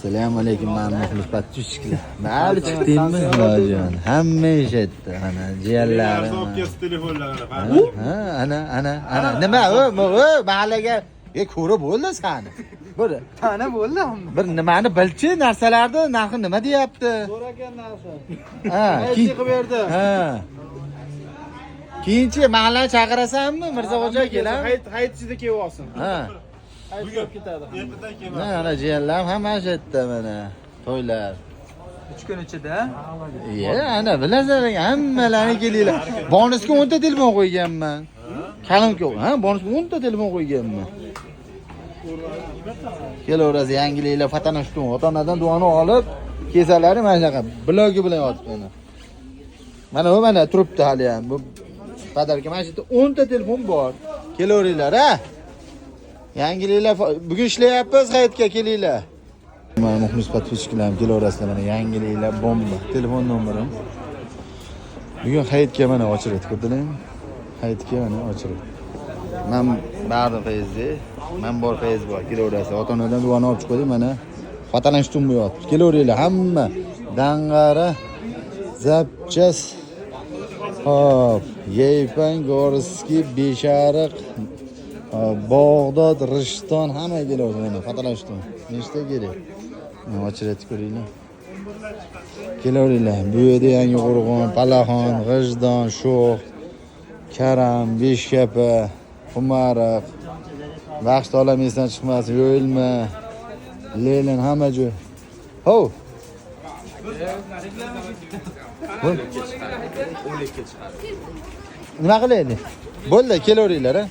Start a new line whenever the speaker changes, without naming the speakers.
Assalomu alaykum, men muxlis подписчиклар. Mayli chiqdingmi, Xudojon? Hamma eshitdi. Ana jiyanlarim. Ha, ana. Nima u? Mahallaga ko'rib bo'ldi seni. Bir
tana bo'ldi.
Bir nimani bilchi narsalarni narxi nima deyapti?
So'ragan narsa.
Ha,
qilib berdi.
Ha. Keyinchi mahallani chaqirasanmi, Mirzaxo'ja kelar?
Hayitchida kelib olsin.
Ha.
Aytib ketadi.
Ana jiyanlarim hamma eshitdi mana. To'ylar.
3 kun ichida.
Ana bilasizlar, hammalari kelinglar. Bonusga 10 ta telefon qo'yganman. Kalimko, ha, bonusga 10 ta telefon qo'yganman. Kelaverasiz, yangiliklar fatanashtun, ota-onadan duoni olib, kesalari mana shunaqa blogi bilan yotib mana. Mana bu mana turibdi hali ham. Bu padarka mana shu yerda 10 ta telefon bor. Kelaveringlar, ha? Yangiliklar bugun ishlayapmiz, hayitga kelinglar. Mana muxlis подписчиklarim kelaverasizlar, mana yangiliklar bomba. Telefon nomerim. Bugun hayitga mana ochirib ko'rdinglarmi? Hayitga mana ochirib. Men barda feyzi, men bor feyz bor. Kelaverasizlar. Ota-onadan duoni olib chiqdik, mana fotolanishdim bu yotib. Kelaveringlar, hamma dang'ara, zapchas. Hop, Yeypan, Gorskiy, Beshariq, Bog'dod, Rishton hamma kelaveradi. Fotolanishdim. Nechta kerak? Ochirib ko'ringlar. Kelaveringlar. Bu yerda yangi Qo'rg'on, Palaxon, G'ijdon, Sho'x, Karam, Beshkapa, Xumariq, Baxshi olamizdan chiqmas, Yo'lma, Lenin hamma joy. Ho! Nima qilaylik? Bo'ldi, kelaveringlar, ha.